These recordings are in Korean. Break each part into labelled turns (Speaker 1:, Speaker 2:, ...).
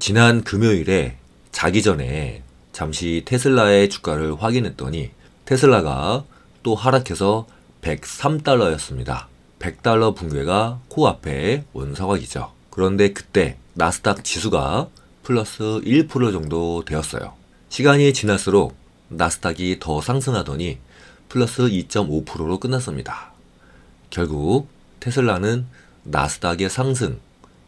Speaker 1: 지난 금요일에 자기 전에 잠시 테슬라의 주가를 확인했더니 테슬라가 또 하락해서 103달러였습니다. 100달러 붕괴가 코앞에 온 상황이죠. 그런데 그때 나스닥 지수가 플러스 1% 정도 되었어요. 시간이 지날수록 나스닥이 더 상승하더니 플러스 2.5%로 끝났습니다. 결국 테슬라는 나스닥의 상승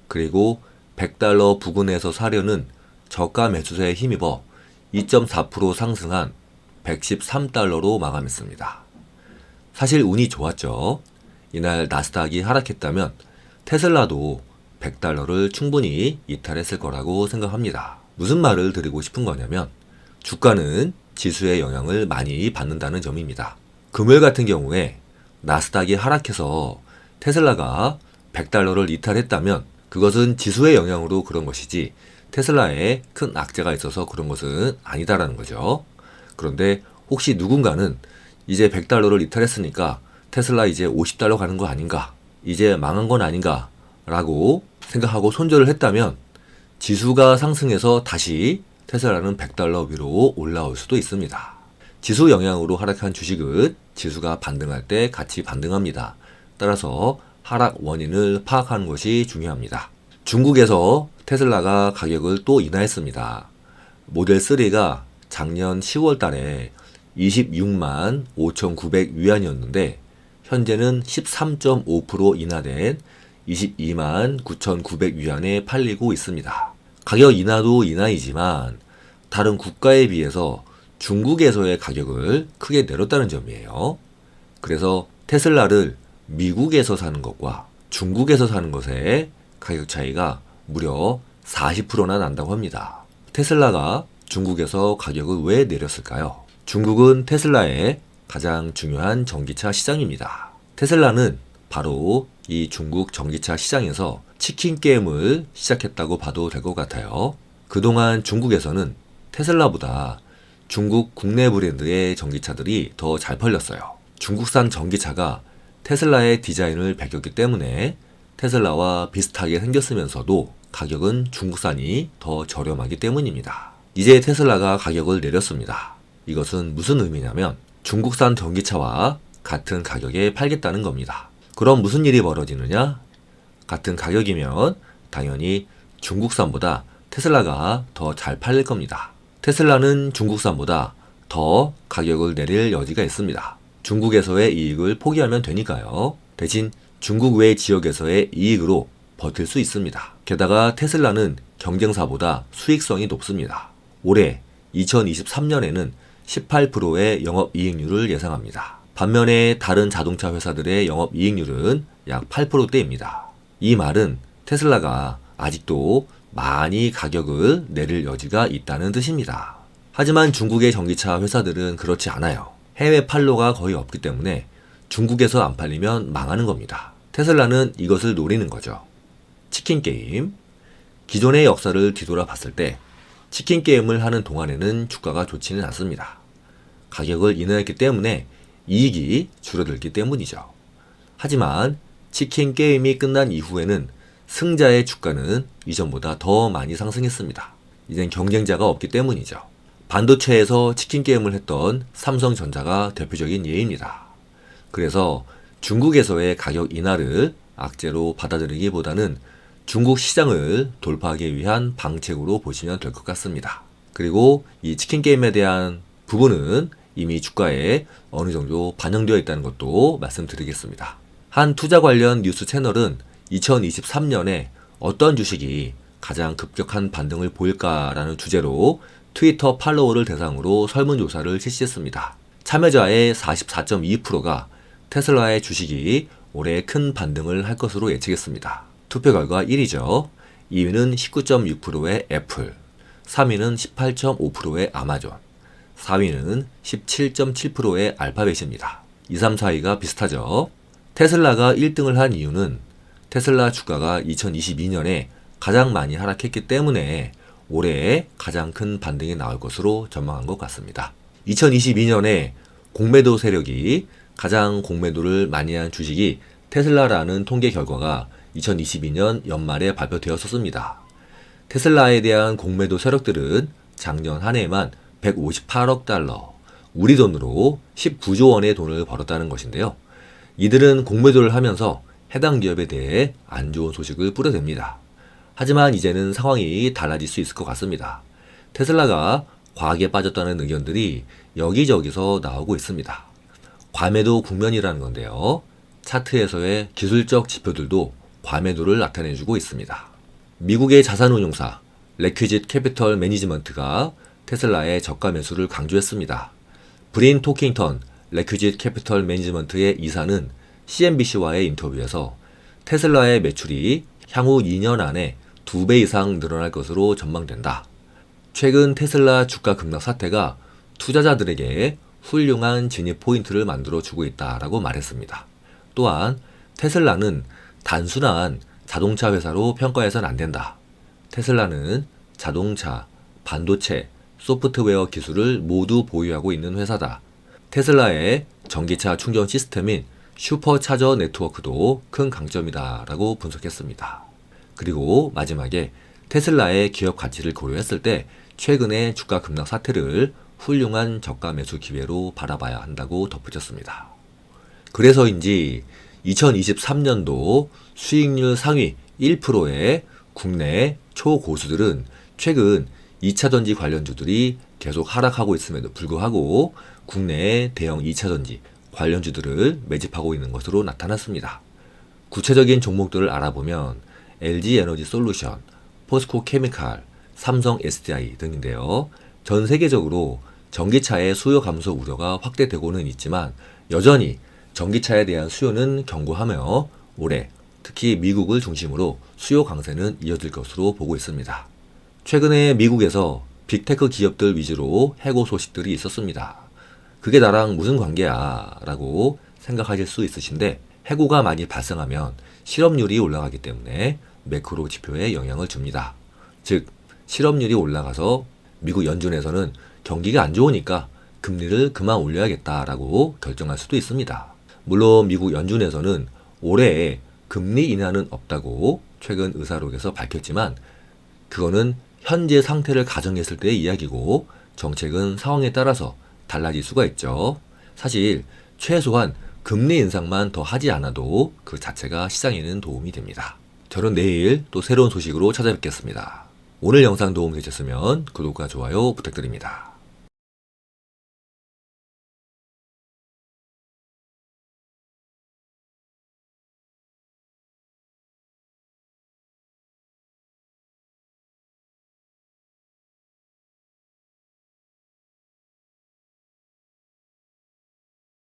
Speaker 1: 그리고 100달러 부근에서 사려는 저가 매수세에 힘입어 2.4% 상승한 113달러로 마감했습니다. 사실 운이 좋았죠. 이날 나스닥이 하락했다면 테슬라도 100달러를 충분히 이탈했을 거라고 생각합니다. 무슨 말을 드리고 싶은 거냐면 주가는 지수의 영향을 많이 받는다는 점입니다. 금요일 같은 경우에 나스닥이 하락해서 테슬라가 100달러를 이탈했다면 그것은 지수의 영향으로 그런 것이지 테슬라에 큰 악재가 있어서 그런 것은 아니다라는 거죠. 그런데 혹시 누군가는 이제 100달러를 이탈했으니까 테슬라 이제 50달러 가는 거 아닌가? 이제 망한 건 아닌가? 라고 생각하고 손절을 했다면 지수가 상승해서 다시 테슬라는 100달러 위로 올라올 수도 있습니다. 지수 영향으로 하락한 주식은 지수가 반등할 때 같이 반등합니다. 따라서 하락 원인을 파악하는 것이 중요합니다. 중국에서 테슬라가 가격을 또 인하했습니다. 모델 3가 작년 10월 달에 26만 5,900위안이었는데 현재는 13.5% 인하된 22만 9,900위안에 팔리고 있습니다. 가격 인하도 인하이지만 다른 국가에 비해서 중국에서의 가격을 크게 내렸다는 점이에요. 그래서 테슬라를 미국에서 사는 것과 중국에서 사는 것의 가격 차이가 무려 40%나 난다고 합니다. 테슬라가 중국에서 가격을 왜 내렸을까요? 중국은 테슬라의 가장 중요한 전기차 시장입니다. 테슬라는 바로 이 중국 전기차 시장에서 치킨 게임을 시작했다고 봐도 될 것 같아요. 그동안 중국에서는 테슬라보다 중국 국내 브랜드의 전기차들이 더 잘 팔렸어요. 중국산 전기차가 테슬라의 디자인을 베꼈기 때문에 테슬라와 비슷하게 생겼으면서도 가격은 중국산이 더 저렴하기 때문입니다. 이제 테슬라가 가격을 내렸습니다. 이것은 무슨 의미냐면 중국산 전기차와 같은 가격에 팔겠다는 겁니다. 그럼 무슨 일이 벌어지느냐? 같은 가격이면 당연히 중국산보다 테슬라가 더 잘 팔릴 겁니다. 테슬라는 중국산보다 더 가격을 내릴 여지가 있습니다. 중국에서의 이익을 포기하면 되니까요. 대신 중국 외 지역에서의 이익으로 버틸 수 있습니다. 게다가 테슬라는 경쟁사보다 수익성이 높습니다. 올해 2023년에는 18%의 영업이익률을 예상합니다. 반면에 다른 자동차 회사들의 영업이익률은 약 8%대입니다. 이 말은 테슬라가 아직도 많이 가격을 내릴 여지가 있다는 뜻입니다. 하지만 중국의 전기차 회사들은 그렇지 않아요. 해외 판로가 거의 없기 때문에 중국에서 안 팔리면 망하는 겁니다. 테슬라는 이것을 노리는 거죠. 치킨 게임. 기존의 역사를 뒤돌아 봤을 때 치킨 게임을 하는 동안에는 주가가 좋지는 않습니다. 가격을 인하했기 때문에 이익이 줄어들기 때문이죠. 하지만 치킨 게임이 끝난 이후에는 승자의 주가는 이전보다 더 많이 상승했습니다. 이젠 경쟁자가 없기 때문이죠. 반도체에서 치킨 게임을 했던 삼성전자가 대표적인 예입니다. 그래서 중국에서의 가격 인하를 악재로 받아들이기보다는 중국 시장을 돌파하기 위한 방책으로 보시면 될 것 같습니다. 그리고 이 치킨 게임에 대한 부분은 이미 주가에 어느 정도 반영되어 있다는 것도 말씀드리겠습니다. 한 투자 관련 뉴스 채널은 2023년에 어떤 주식이 가장 급격한 반등을 보일까라는 주제로 트위터 팔로워를 대상으로 설문조사를 실시했습니다. 참여자의 44.2%가 테슬라의 주식이 올해 큰 반등을 할 것으로 예측했습니다. 투표 결과 1위죠. 2위는 19.6%의 애플, 3위는 18.5%의 아마존, 4위는 17.7%의 알파벳입니다. 2, 3, 4위가 비슷하죠. 테슬라가 1등을 한 이유는 테슬라 주가가 2022년에 가장 많이 하락했기 때문에 올해 가장 큰 반등이 나올 것으로 전망한 것 같습니다. 2022년에 공매도 세력이 가장 공매도를 많이 한 주식이 테슬라라는 통계 결과가 2022년 연말에 발표되었었습니다. 테슬라에 대한 공매도 세력들은 작년 한 해에만 158억 달러, 우리 돈으로 19조 원의 돈을 벌었다는 것인데요. 이들은 공매도를 하면서 해당 기업에 대해 안 좋은 소식을 뿌려댑니다. 하지만 이제는 상황이 달라질 수 있을 것 같습니다. 테슬라가 과하게 빠졌다는 의견들이 여기저기서 나오고 있습니다. 과매도 국면이라는 건데요. 차트에서의 기술적 지표들도 과매도를 나타내주고 있습니다. 미국의 자산운용사 레퀴짓 캐피털 매니지먼트가 테슬라의 저가 매수를 강조했습니다. 브린 토킹턴 레퀴짓 캐피털 매니지먼트의 이사는 CNBC와의 인터뷰에서 테슬라의 매출이 향후 2년 안에 2배 이상 늘어날 것으로 전망된다. 최근 테슬라 주가 급락 사태가 투자자들에게 훌륭한 진입 포인트를 만들어주고 있다라고 말했습니다. 또한 테슬라는 단순한 자동차 회사로 평가해서는 안 된다. 테슬라는 자동차, 반도체, 소프트웨어 기술을 모두 보유하고 있는 회사다. 테슬라의 전기차 충전 시스템인 슈퍼차저 네트워크도 큰 강점이다 라고 분석했습니다. 그리고 마지막에 테슬라의 기업 가치를 고려했을 때 최근의 주가 급락 사태를 훌륭한 저가 매수 기회로 바라봐야 한다고 덧붙였습니다. 그래서인지 2023년도 수익률 상위 1%의 국내 초고수들은 최근 2차전지 관련주들이 계속 하락하고 있음에도 불구하고 국내의 대형 2차전지 관련주들을 매집하고 있는 것으로 나타났습니다. 구체적인 종목들을 알아보면 LG에너지솔루션, 포스코케미칼, 삼성 SDI 등인데요. 전 세계적으로 전기차의 수요 감소 우려가 확대되고는 있지만 여전히 전기차에 대한 수요는 견고하며 올해 특히 미국을 중심으로 수요 강세는 이어질 것으로 보고 있습니다. 최근에 미국에서 빅테크 기업들 위주로 해고 소식들이 있었습니다. 그게 나랑 무슨 관계야 라고 생각하실 수 있으신데 해고가 많이 발생하면 실업률이 올라가기 때문에 매크로 지표에 영향을 줍니다. 즉 실업률이 올라가서 미국 연준에서는 경기가 안 좋으니까 금리를 그만 올려야겠다라고 결정할 수도 있습니다. 물론 미국 연준에서는 올해 금리 인하는 없다고 최근 의사록에서 밝혔지만 그거는 현재 상태를 가정했을 때의 이야기고 정책은 상황에 따라서 달라질 수가 있죠. 사실 최소한 금리 인상만 더 하지 않아도 그 자체가 시장에는 도움이 됩니다. 저는 내일 또 새로운 소식으로 찾아뵙겠습니다. 오늘 영상 도움 되셨으면 구독과 좋아요 부탁드립니다.